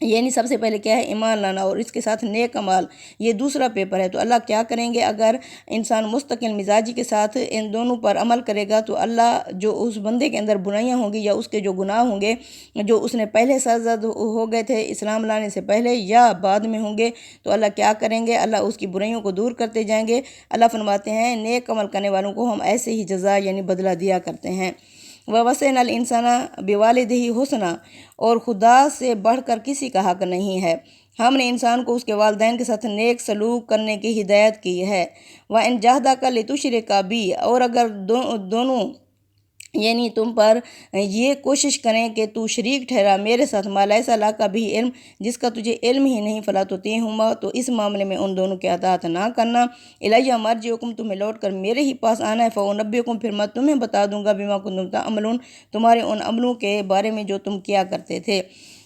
یعنی سب سے پہلے کیا ہے؟ ایمان لانا، اور اس کے ساتھ نیک عمل، یہ دوسرا پیپر ہے۔ تو اللہ کیا کریں گے؟ اگر انسان مستقل مزاجی کے ساتھ ان دونوں پر عمل کرے گا تو اللہ جو اس بندے کے اندر برائیاں ہوں گی یا اس کے جو گناہ ہوں گے جو اس نے پہلے سرزد ہو گئے تھے اسلام لانے سے پہلے یا بعد میں ہوں گے، تو اللہ کیا کریں گے؟ اللہ اس کی برائیوں کو دور کرتے جائیں گے۔ اللہ فرماتے ہیں نیک عمل کرنے والوں کو ہم ایسے ہی جزا یعنی بدلہ دیا کرتے ہیں۔ وَوَصَّيْنَا الْإِنسَانَ بِوَالِدَيْهِ حُسْنًا، اور خدا سے بڑھ کر کسی کا حق نہیں ہے، ہم نے انسان کو اس کے والدین کے ساتھ نیک سلوک کرنے کی ہدایت کی ہے۔ وَإِنْ جَاهَدَاكَ لِتُشْرِكَ بِي، اور اگر دونوں یعنی تم پر یہ کوشش کریں کہ تو شریک ٹھہرا میرے ساتھ ما لیس لک بہ علم، جس کا تجھے علم ہی نہیں، فلا تطیعہما، تو اس معاملے میں ان دونوں کی اطاعت نہ کرنا۔ الیہ مرجعکم، تمہیں لوٹ کر میرے ہی پاس آنا ہے، فانبئکم، پھر میں تمہیں بتا دوں گا، بما کنتم تعملون، تمہارے ان عملوں کے بارے میں جو تم کیا کرتے تھے۔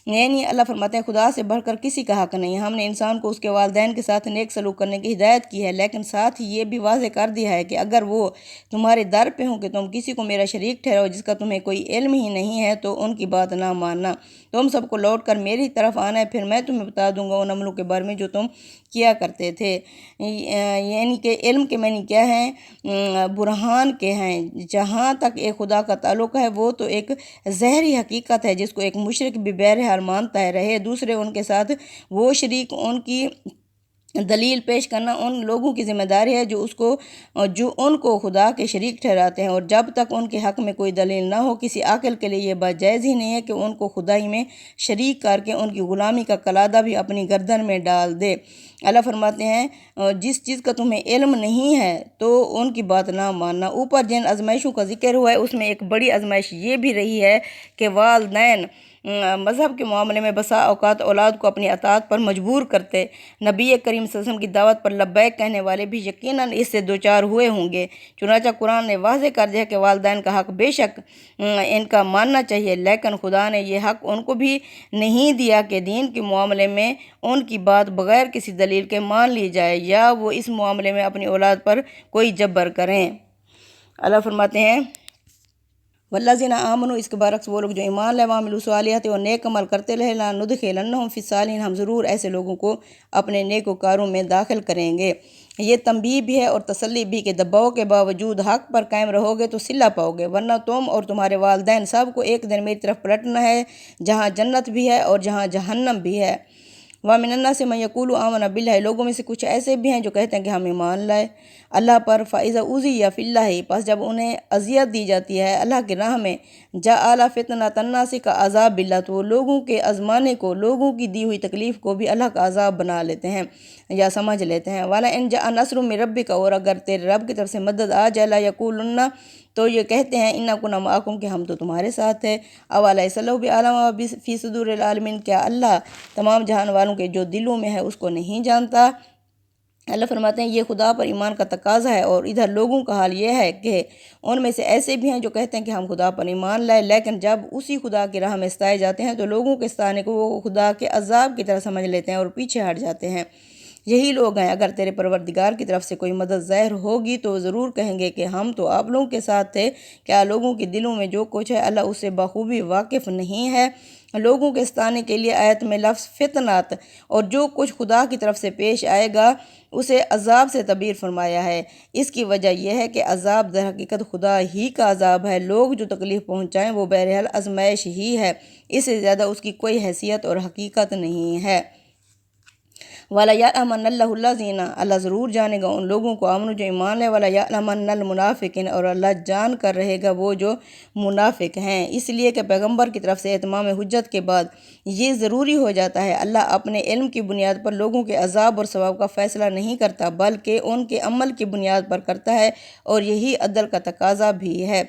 یعنی اللہ فرماتے ہیں خدا سے بڑھ کر کسی کا حق نہیں ہے، ہم نے انسان کو اس کے والدین کے ساتھ نیک سلوک کرنے کی ہدایت کی ہے، لیکن ساتھ ہی یہ بھی واضح کر دیا ہے کہ اگر وہ تمہارے در پہ ہوں کہ تم کسی کو میرا شریک ٹھہراؤ جس کا تمہیں کوئی علم ہی نہیں ہے، تو ان کی بات نہ ماننا، تم سب کو لوٹ کر میری طرف آنا ہے، پھر میں تمہیں بتا دوں گا ان عملوں کے بارے میں جو تم کیا کرتے تھے۔ یعنی کہ علم کے معنی کیا ہیں؟ برہان کے ہیں۔ جہاں تک ایک خدا کا تعلق ہے وہ تو ایک ظاہری حقیقت ہے جس کو ایک مشرک بھی بہرحال مانتا ہے، رہے دوسرے ان کے ساتھ وہ شریک، ان کی دلیل پیش کرنا ان لوگوں کی ذمہ داری ہے جو ان کو خدا کے شریک ٹھہراتے ہیں، اور جب تک ان کے حق میں کوئی دلیل نہ ہو کسی عاقل کے لیے یہ بات جائز ہی نہیں ہے کہ ان کو خدائی میں شریک کر کے ان کی غلامی کا کلادہ بھی اپنی گردن میں ڈال دے۔ اللہ فرماتے ہیں جس چیز کا تمہیں علم نہیں ہے تو ان کی بات نہ ماننا۔ اوپر جن آزمائشوں کا ذکر ہوا ہے اس میں ایک بڑی آزمائش یہ بھی رہی ہے کہ والدین مذہب کے معاملے میں بسا اوقات اولاد کو اپنی اطاعت پر مجبور کرتے، نبی کریم صلی اللہ علیہ وسلم کی دعوت پر لبیک کہنے والے بھی یقیناً اس سے دوچار ہوئے ہوں گے، چنانچہ قرآن نے واضح کر دیا کہ والدین کا حق بے شک ان کا ماننا چاہیے، لیکن خدا نے یہ حق ان کو بھی نہیں دیا کہ دین کے معاملے میں ان کی بات بغیر کسی دلیل کے مان لی جائے یا وہ اس معاملے میں اپنی اولاد پر کوئی جبر کریں۔ اللہ فرماتے ہیں والذین آمنوا، اس کے برعکس وہ لوگ جو ایمان لائے، وعملوا الصالحات، اور نیک عمل کرتے رہے، لندخلنہم فی الصالحین، ہم ضرور ایسے لوگوں کو اپنے نیکوکاروں میں داخل کریں گے۔ یہ تنبیہ بھی ہے اور تسلی بھی کہ دباؤ کے باوجود حق پر قائم رہو گے تو صلہ پاؤ گے، ورنہ تم اور تمہارے والدین سب کو ایک دن میری طرف پلٹنا ہے، جہاں جنت بھی ہے اور جہاں جہنم بھی ہے۔ وَمِنَ النَّاسِ مَن يَقُولُ آمَنَا بِاللَّهِ، لوگوں میں سے کچھ ایسے بھی ہیں جو کہتے ہیں کہ ہم ایمان لائے اللہ پر، فَإِذَا أُوذِيَ فِي اللَّهِ، پس جب انہیں اذیت دی جاتی ہے اللہ کی راہ میں، جَعَلَ فِتْنَةَ النَّاسِ كَعَذَابِ اللَّهِ، تو وہ لوگوں کے آزمانے کو، لوگوں کی دی ہوئی تکلیف کو بھی اللہ کا عذاب بنا لیتے ہیں یا سمجھ لیتے ہیں۔ وَلَئِنْ جَاءَ نَصْرٌ مِّن رَبِّكَ، اور اگر تیرے رب کی طرف سے مدد آ جائے، لَيَقُولُنَّ، تو یہ کہتے ہیں اِنَّا كُنَّا مَعَكُمْ، کہ ہم تو تمہارے ساتھ ہیں۔ أَوَلَيْسَ اللَّهُ بِأَعْلَمَ فِي صُدُورِ الْعَالَمِينَ، کیا اللہ تمام جہان والوں کے جو دلوں میں ہے اس کو نہیں جانتا؟ اللہ فرماتے ہیں یہ خدا پر ایمان کا تقاضا ہے، اور ادھر لوگوں کا حال یہ ہے کہ ان میں سے ایسے بھی ہیں جو کہتے ہیں کہ ہم خدا پر ایمان لائے، لیکن جب اسی خدا کی راہ میں ستائے جاتے ہیں تو لوگوں کے ستانے کو وہ خدا کے عذاب کی طرح سمجھ لیتے ہیں اور پیچھے ہٹ جاتے ہیں۔ یہی لوگ ہیں اگر تیرے پروردگار کی طرف سے کوئی مدد ظاہر ہوگی تو ضرور کہیں گے کہ ہم تو آپ لوگوں کے ساتھ تھے، کیا لوگوں کے دلوں میں جو کچھ ہے اللہ اس سے بخوبی واقف نہیں ہے؟ لوگوں کے ستانے کے لیے آیت میں لفظ فتنات اور جو کچھ خدا کی طرف سے پیش آئے گا اسے عذاب سے تعبیر فرمایا ہے۔ اس کی وجہ یہ ہے کہ عذاب در حقیقت خدا ہی کا عذاب ہے، لوگ جو تکلیف پہنچائیں وہ بہرحال آزمائش ہی ہے، اس سے زیادہ اس کی کوئی حیثیت اور حقیقت نہیں ہے۔ وَلَيَعْلَمَنَّ اللَّهُ الَّذِينَ، اللہ ضرور جانے گا ان لوگوں کو آمنوا جو ایمان لے، وَلَيَعْلَمَنَّ الْمُنَافِقِينَ، اور اللہ جان کر رہے گا وہ جو منافق ہیں۔ اس لیے کہ پیغمبر کی طرف سے اتمام حجت کے بعد یہ ضروری ہو جاتا ہے، اللہ اپنے علم کی بنیاد پر لوگوں کے عذاب اور ثواب کا فیصلہ نہیں کرتا بلکہ ان کے عمل کی بنیاد پر کرتا ہے، اور یہی عدل کا تقاضا بھی ہے۔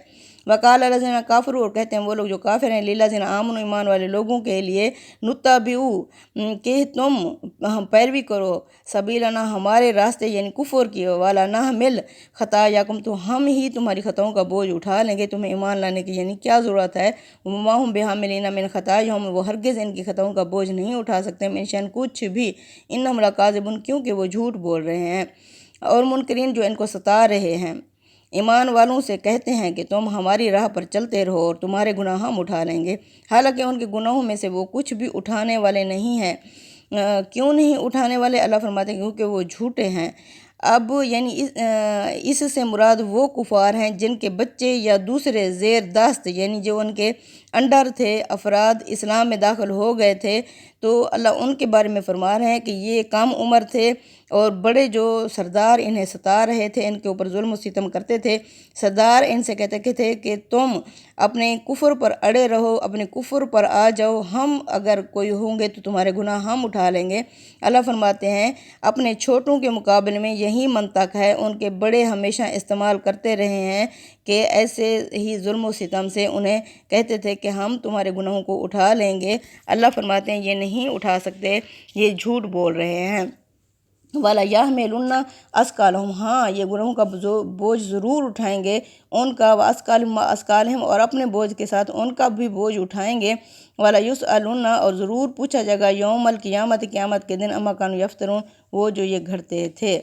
وقال الذین کافروا، اور کہتے ہیں وہ لوگ جو کافر ہیں، للذین آمنوا، ایمان والے لوگوں کے لیے، نتبعوا، کہ تم پیروی کرو، سبیلنا، ہمارے راستے یعنی کفر کی، والا نحمل خطایاکم، تو ہم ہی تمہاری خطاؤں کا بوجھ اٹھا لیں گے، تمہیں ایمان لانے کی یعنی کیا ضرورت ہے؟ وما ہم بحاملین من خطایہم، وہ ہرگز ان کی خطاؤں کا بوجھ نہیں اٹھا سکتے، من شیء، کچھ بھی، انہم لکاذبون، کیونکہ وہ جھوٹ بول رہے ہیں، اور منکرین جو ان کو ستا رہے ہیں۔ ایمان والوں سے کہتے ہیں کہ تم ہماری راہ پر چلتے رہو اور تمہارے گناہ ہم اٹھا لیں گے، حالانکہ ان کے گناہوں میں سے وہ کچھ بھی اٹھانے والے نہیں ہیں۔ کیوں نہیں اٹھانے والے؟ اللہ فرماتے ہیں کیونکہ وہ جھوٹے ہیں۔ اب یعنی اس سے مراد وہ کفار ہیں جن کے بچے یا دوسرے زیر دست یعنی جو ان کے انڈر تھے افراد اسلام میں داخل ہو گئے تھے، تو اللہ ان کے بارے میں فرما رہے ہیں کہ یہ کم عمر تھے اور بڑے جو سردار انہیں ستا رہے تھے، ان کے اوپر ظلم و ستم کرتے تھے۔ سردار ان سے کہتے تھے کہ تم اپنے کفر پر اڑے رہو، اپنے کفر پر آ جاؤ، ہم اگر کوئی ہوں گے تو تمہارے گناہ ہم اٹھا لیں گے۔ اللہ فرماتے ہیں اپنے چھوٹوں کے مقابلے میں یہی منطق ہے، ان کے بڑے ہمیشہ استعمال کرتے رہے ہیں کہ ایسے ہی ظلم و ستم سے انہیں کہتے تھے کہ ہم تمہارے گناہوں کو اٹھا لیں گے۔ اللہ فرماتے ہیں یہ نہیں اٹھا سکتے، یہ جھوٹ بول رہے ہیں۔ والا یحملن اثقالہم، ہاں یہ گناہوں کا بوجھ ضرور اٹھائیں گے، ان کا اسکالہم اور اپنے بوجھ کے ساتھ ان کا بھی بوجھ اٹھائیں گے۔ والا یسألن، اور ضرور پوچھا جائے گا یوم القیامت، قیامت کے دن، اما کانوا یفترون، وہ جو یہ گھڑتے تھے۔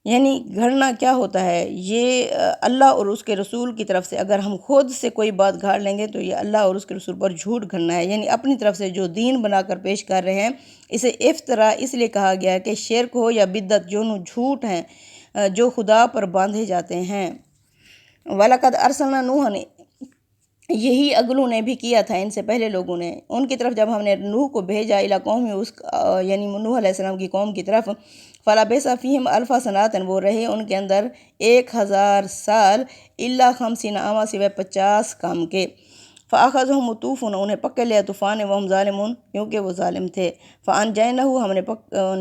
یعنی گھڑنا کیا ہوتا ہے؟ یہ اللہ اور اس کے رسول کی طرف سے اگر ہم خود سے کوئی بات گھاڑ لیں گے تو یہ اللہ اور اس کے رسول پر جھوٹ گھڑنا ہے، یعنی اپنی طرف سے جو دین بنا کر پیش کر رہے ہیں۔ اسے افترا اس لیے کہا گیا ہے کہ شرک ہو یا بدعت، دونوں جھوٹ ہیں جو خدا پر باندھے جاتے ہیں۔ وَلَقَدْ أَرْسَلْنَا نُوحًا، یہی اگلوں نے بھی کیا تھا ان سے پہلے لوگوں نے، ان کی طرف جب ہم نے نوح کو بھیجا الی قوم، یعنی نوح علیہ السلام کی قوم کی طرف، فَلَبِثَ فِيهِمْ أَلْفَ سَنَةٍ، وہ رہے ان کے اندر 1000 سال، إِلَّا 50 عاما، سوائے 50 کام کے، فَأَخَذَهُمُ الطُّوفَانُ، انہیں پکڑ لیا طوفان، وَهُمْ ظَالِمُونَ، کیونکہ وہ ظالم تھے، فَأَنجَيْنَاهُ، ہم نے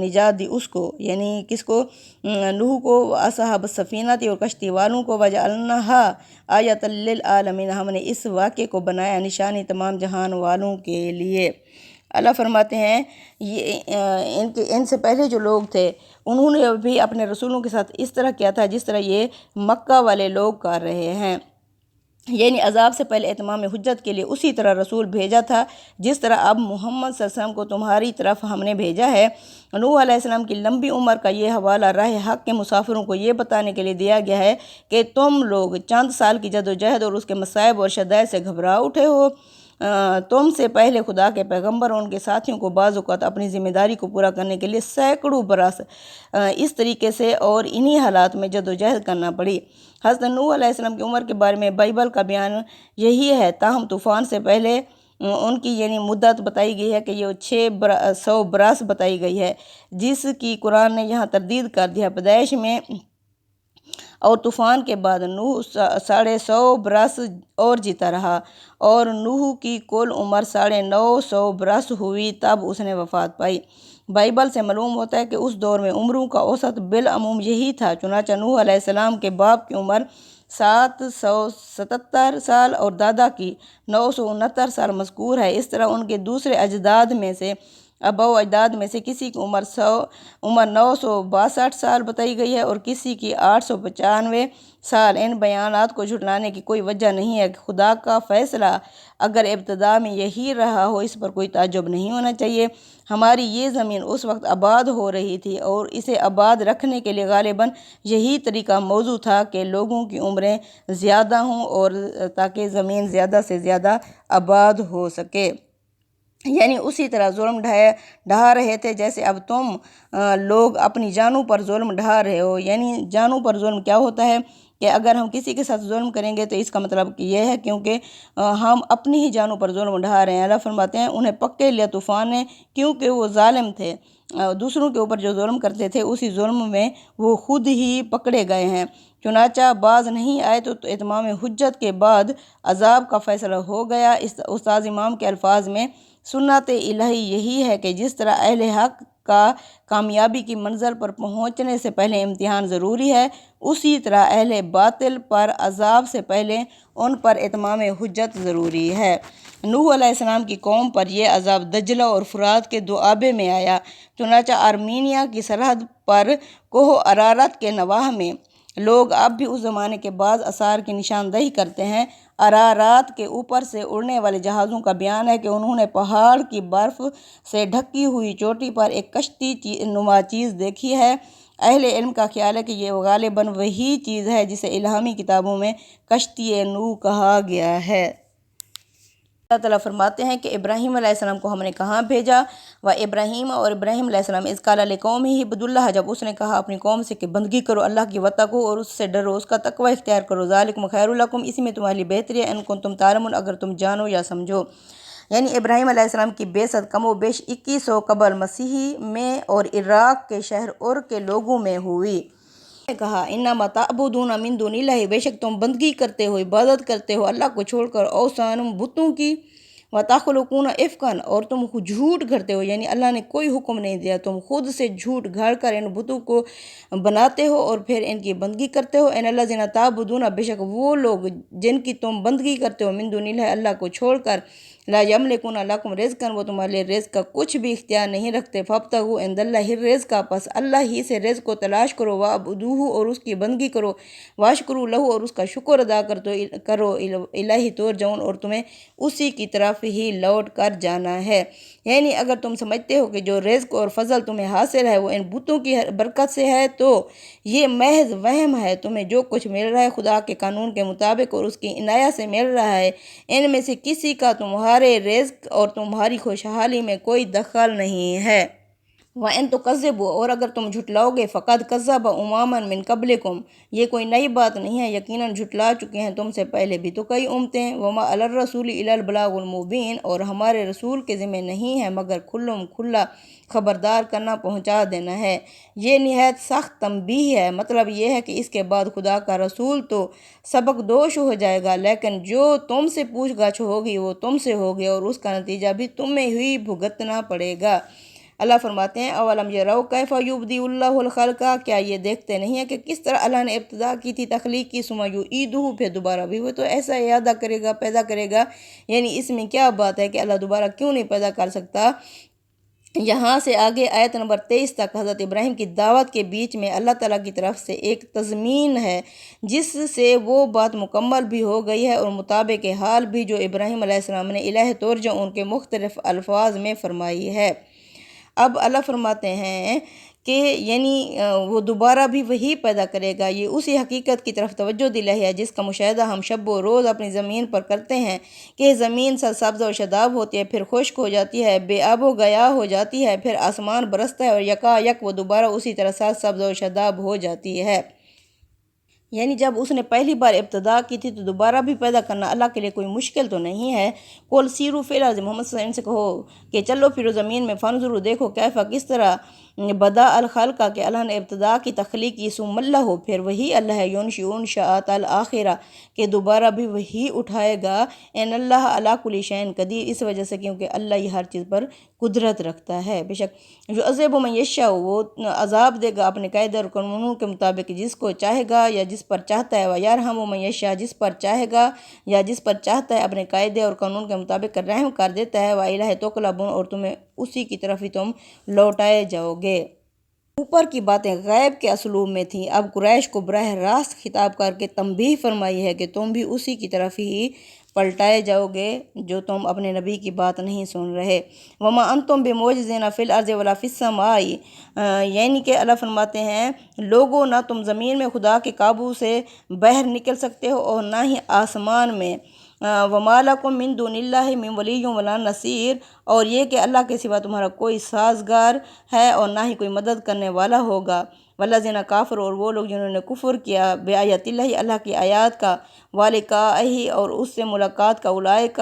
نجات دی اس کو، یعنی کس کو؟ نوح کو، وَأَصْحَابَ السَّفِینَةِ، اور کشتی والوں کو، وَجَعَلْنَاهَا آیَةً لِلْعَالَمِینَ، ہم نے اس واقعے کو بنایا نشانی تمام جہان والوں کے لیے۔ اللہ فرماتے ہیں یہ ان سے پہلے جو لوگ تھے انہوں نے بھی اپنے رسولوں کے ساتھ اس طرح کیا تھا جس طرح یہ مکہ والے لوگ کر رہے ہیں، یعنی عذاب سے پہلے اتمام حجت کے لیے اسی طرح رسول بھیجا تھا جس طرح اب محمد صلی اللہ علیہ وسلم کو تمہاری طرف ہم نے بھیجا ہے۔ نوح علیہ السلام کی لمبی عمر کا یہ حوالہ راہ حق کے مسافروں کو یہ بتانے کے لیے دیا گیا ہے کہ تم لوگ چند سال کی جد و جہد اور اس کے مصائب اور شدائد سے گھبرا اٹھے ہو۔ تم سے پہلے خدا کے پیغمبر اور ان کے ساتھیوں کو بعض اوقات اپنی ذمہ داری کو پورا کرنے کے لیے سینکڑوں برس اس طریقے سے اور انہی حالات میں جد و جہد کرنا پڑی۔ حضرت نوح علیہ السلام کی عمر کے بارے میں بائبل کا بیان یہی ہے، تاہم طوفان سے پہلے ان کی یعنی مدت بتائی گئی ہے کہ یہ 600 برس بتائی گئی ہے، جس کی قرآن نے یہاں تردید کر دیا پیدائش میں۔ اور طوفان کے بعد نوح 150 برس اور جیتا رہا، اور نوح کی کل عمر 950 برس ہوئی تب اس نے وفات پائی۔ بائبل سے معلوم ہوتا ہے کہ اس دور میں عمروں کا اوسط بالعموم یہی تھا، چنانچہ نوح علیہ السلام کے باپ کی عمر 777 سال اور دادا کی 969 سال مذکور ہے۔ اس طرح ان کے دوسرے اجداد میں سے آباء و اجداد میں سے کسی کی عمر 962 سال بتائی گئی ہے اور کسی کی 895 سال۔ ان بیانات کو جھٹلانے کی کوئی وجہ نہیں ہے کہ خدا کا فیصلہ اگر ابتدا میں یہی رہا ہو اس پر کوئی تعجب نہیں ہونا چاہیے۔ ہماری یہ زمین اس وقت آباد ہو رہی تھی اور اسے آباد رکھنے کے لیے غالباً یہی طریقہ موزوں تھا کہ لوگوں کی عمریں زیادہ ہوں اور تاکہ زمین زیادہ سے زیادہ آباد ہو سکے، یعنی اسی طرح ظلم ڈھا رہے تھے جیسے اب تم لوگ اپنی جانوں پر ظلم ڈھا رہے ہو۔ یعنی جانوں پر ظلم کیا ہوتا ہے کہ اگر ہم کسی کے ساتھ ظلم کریں گے تو اس کا مطلب یہ ہے کیونکہ ہم اپنی ہی جانوں پر ظلم ڈھا رہے ہیں۔ اللہ فرماتے ہیں انہیں پکڑ لیا طوفان نے کیونکہ وہ ظالم تھے، دوسروں کے اوپر جو ظلم کرتے تھے اسی ظلم میں وہ خود ہی پکڑے گئے ہیں۔ چنانچہ باز نہیں آئے تو اتمام حجت کے بعد عذاب کا فیصلہ ہو گیا۔ استاذ امام کے الفاظ میں سنت الہی یہی ہے کہ جس طرح اہل حق کا کامیابی کی منزل پر پہنچنے سے پہلے امتحان ضروری ہے، اسی طرح اہل باطل پر عذاب سے پہلے ان پر اتمام حجت ضروری ہے۔ نوح علیہ السلام کی قوم پر یہ عذاب دجلہ اور فرات کے دوآبے میں آیا، چنانچہ آرمینیا کی سرحد پر کوہ ارارات کے نواح میں لوگ اب بھی اس زمانے کے بعض آثار کی نشاندہی کرتے ہیں۔ ارارات کے اوپر سے اڑنے والے جہازوں کا بیان ہے کہ انہوں نے پہاڑ کی برف سے ڈھکی ہوئی چوٹی پر ایک کشتی نما چیز دیکھی ہے اہل علم کا خیال ہے کہ یہ غالباً وہی چیز ہے جسے الہامی کتابوں میں کشتی نوح کہا گیا ہے۔ اللہ تعالیٰ فرماتے ہیں کہ ابراہیم علیہ السلام کو ہم نے کہاں بھیجا؟ ابراہیم اور ابراہیم علیہ السلام اذ قال لقومہ اعبدوا اللہ، جب اس نے کہا اپنی قوم سے کہ بندگی کرو اللہ کی، واتقوا اور اس سے ڈرو، اس کا تقوی اختیار کرو، ذالکم خیر لکم، اسی میں تمہارے لیے بہتری ہے، ان کنتم تعلمون، اگر تم جانو یا سمجھو۔ یعنی ابراہیم علیہ السلام کی بعثت کم و بیش 2100 قبل مسیح میں اور عراق کے شہر اور کے لوگوں میں ہوئی۔ نے کہا انما تعبدون من دون اللہ، بے شک تم بندگی کرتے ہو، عبادت کرتے ہو اللہ کو چھوڑ کر اوثان بتوں کی، وتخلقون افکا، اور تم جھوٹ گھڑتے ہو، یعنی اللہ نے کوئی حکم نہیں دیا، تم خود سے جھوٹ گھڑ کر ان بتوں کو بناتے ہو اور پھر ان کی بندگی کرتے ہو۔ ان الذین تعبدون، بے شک وہ لوگ جن کی تم بندگی کرتے ہو، من دون اللہ، اللہ کو چھوڑ کر، لا یملکون لکم رزقا، وہ تمہارے لیے رزق کا کچھ بھی اختیار نہیں رکھتے، فابتغوا عند اللہ الرزق، پس اللہ ہی سے رزق کو تلاش کرو، واعبدوہ اور اس کی بندگی کرو، واشکروا لہ اور اس کا شکر ادا کرو، الیہ ترجعون اور تمہیں اسی کی طرف ہی لوٹ کر جانا ہے۔ یعنی اگر تم سمجھتے ہو کہ جو رزق اور فضل تمہیں حاصل ہے وہ ان بتوں کی برکت سے ہے تو یہ محض وہم ہے، تمہیں جو کچھ مل رہا ہے خدا کے قانون کے مطابق اور اس کی عنایت سے مل رہا ہے، ان میں سے کسی کا تمہارے رزق اور تمہاری خوشحالی میں کوئی دخل نہیں ہے۔ وَإِن تُكَذِّبُوا، اور اگر تم جھٹلاؤ گے، فَقَدْ كَذَّبَ أُمَمٌ مِّن قَبْلِكُمْ، یہ کوئی نئی بات نہیں ہے، یقیناً جھٹلا چکے ہیں تم سے پہلے بھی تو کئی امتیں، وَمَا عَلَى الرَّسُولِ إِلَّا الْبَلَاغُ الْمُبِينُ، اور ہمارے رسول کے ذمہ نہیں ہے مگر کھلا خبردار کرنا، پہنچا دینا ہے۔ یہ نہایت سخت تنبیہ ہے، مطلب یہ ہے کہ اس کے بعد خدا کا رسول تو سبق دوش ہو جائے گا، لیکن جو تم سے پوچھ گچھ ہوگی وہ تم سے ہوگی اور اس کا نتیجہ بھی تمہیں ہی بھگتنا پڑے گا۔ اللہ فرماتے ہیں اولم یروا کیف یبدئ اللہ الخلق، کیا یہ دیکھتے نہیں ہیں کہ کس طرح اللہ نے ابتدا کی تھی تخلیق کی، ثم یعیدہ پھر دوبارہ بھی وہ تو ایسا اعادہ کرے گا، پیدا کرے گا۔ یعنی اس میں کیا بات ہے کہ اللہ دوبارہ کیوں نہیں پیدا کر سکتا؟ یہاں سے آگے آیت نمبر 23 تک حضرت ابراہیم کی دعوت کے بیچ میں اللہ تعالیٰ کی طرف سے ایک تضمین ہے جس سے وہ بات مکمل بھی ہو گئی ہے اور مطابق حال بھی جو ابراہیم علیہ السلام نے الہ ترجعون کے مختلف الفاظ میں فرمائی ہے۔ اب اللہ فرماتے ہیں کہ یعنی وہ دوبارہ بھی وہی پیدا کرے گا، یہ اسی حقیقت کی طرف توجہ دلائی ہے جس کا مشاہدہ ہم شب و روز اپنی زمین پر کرتے ہیں کہ زمین سرسبز و شاداب ہوتی ہے، پھر خشک ہو جاتی ہے، بے آب و گیا ہو جاتی ہے، پھر آسمان برستا ہے اور یکا یک وہ دوبارہ اسی طرح سرسبز و شاداب ہو جاتی ہے۔ یعنی جب اس نے پہلی بار ابتدا کی تھی تو دوبارہ بھی پیدا کرنا اللہ کے لیے کوئی مشکل تو نہیں ہے۔ قل سیروا فی الارض، محمد صلی اللہ علیہ وسلم سے کہو کہ چلو پھرو زمین میں، فانظروا دیکھو، کیفا کس طرح، بدا الخلق کہ اللہ نے ابتدا کی تخلیق کی، ثم اللہ پھر وہی اللہ ہے، ینشئ انشاءۃ الآخرہ کہ دوبارہ بھی وہی اٹھائے گا، ان اللہ علی کل شیء قدیر، اس وجہ سے کیونکہ اللہ یہ ہر چیز پر قدرت رکھتا ہے۔ بے شک یعذب من یشاء، وہ عذاب دے گا اپنے قاعدے اور قانونوں کے مطابق جس کو چاہے گا یا جس پر چاہتا ہے، ویرحم من یشاء، جس پر چاہے گا یا جس پر چاہتا ہے اپنے قاعدے اور قانون کے مطابق رحم کر دیتا ہے، وإلیہ تقلبون، اور تمہیں اسی کی طرف ہی تم لوٹائے جاؤ گے۔ اوپر کی باتیں غیب کے اسلوب میں تھیں، اب قریش کو براہ راست خطاب کر کے تنبیہ فرمائی ہے کہ تم بھی اسی کی طرف ہی پلٹائے جاؤ گے جو تم اپنے نبی کی بات نہیں سن رہے۔ وما انتم بمعجزین فی الارض ولا فی السماء، یعنی کہ اللہ فرماتے ہیں لوگوں نہ تم زمین میں خدا کے قابو سے باہر نکل سکتے ہو اور نہ ہی آسمان میں۔ وما لکم من دون اللہ من ولی ولا نصیر، اور یہ کہ اللہ کے سوا تمہارا کوئی سازگار ہے اور نہ ہی کوئی مدد کرنے والا ہوگا۔ والذین کافروا، اور وہ لوگ جنہوں نے کفر کیا بآیات اللہ، اللہ کی آیات کا، ولقائہ اور اس سے ملاقات کا، اولئک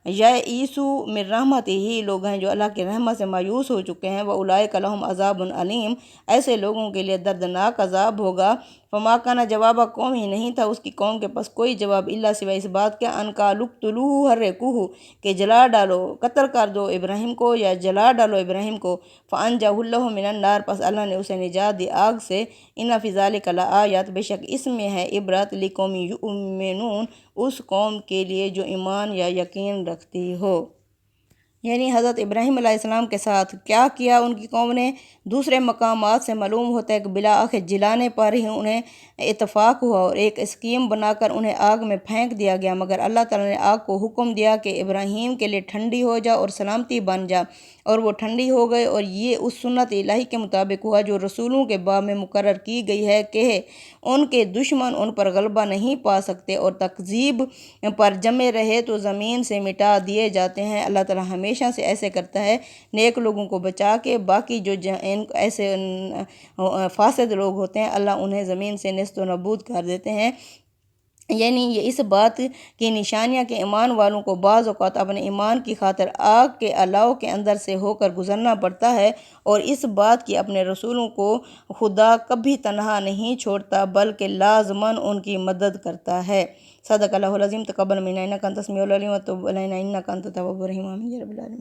یئسوا من رحمتہ، لوگ ہیں جو اللہ کی رحمت سے مایوس ہو چکے ہیں، واولئک لہم عذاب علیم، ایسے لوگوں کے لیے دردناک عذاب ہوگا۔ فما کان جواب قوم، ہی نہیں تھا اس کی قوم کے پاس کوئی جواب، الا سوائے اس بات کے، ان قالوا اقتلوہ حرقوہ کہ جلا ڈالو، قتل کر دو ابراہیم کو یا جلا ڈالو ابراہیم کو، فانجاہ اللہ من النار، پس اللہ نے اسے نجات دی آگ سے، ان فی ذلک لآیات، بے شک اس میں ہے عبرت، لقوم یؤمنون، اس قوم کے لیے جو ایمان یا یقین رکھتی ہو۔ یعنی حضرت ابراہیم علیہ السلام کے ساتھ کیا کیا ان کی قوم نے۔ دوسرے مقامات سے معلوم ہوتا ہے کہ بالآخر جلانے پر ہی انہیں اتفاق ہوا اور ایک اسکیم بنا کر انہیں آگ میں پھینک دیا گیا، مگر اللہ تعالیٰ نے آگ کو حکم دیا کہ ابراہیم کے لیے ٹھنڈی ہو جا اور سلامتی بن جا، اور وہ ٹھنڈی ہو گئے۔ اور یہ اس سنت الہی کے مطابق ہوا جو رسولوں کے باب میں مقرر کی گئی ہے کہ ان کے دشمن ان پر غلبہ نہیں پا سکتے اور تکذیب پر جمے رہے تو زمین سے مٹا دیے جاتے ہیں۔ اللہ تعالیٰ ہمیشہ سے ایسے کرتا ہے، نیک لوگوں کو بچا کے، باقی جو ایسے فاسد لوگ ہوتے ہیں اللہ انہیں زمین سے نیست و نابود کر دیتے ہیں۔ یعنی یہ اس بات کی نشانیاں کہ ایمان والوں کو بعض اوقات اپنے ایمان کی خاطر آگ کے الاؤ کے اندر سے ہو کر گزرنا پڑتا ہے، اور اس بات کی اپنے رسولوں کو خدا کبھی تنہا نہیں چھوڑتا بلکہ لازماً ان کی مدد کرتا ہے۔ صدق اللہ العظیم۔ تقبل منا انک انت السمیع العلیم وتب علینا انک انت التواب الرحیم۔ آمین یا رب العالمین۔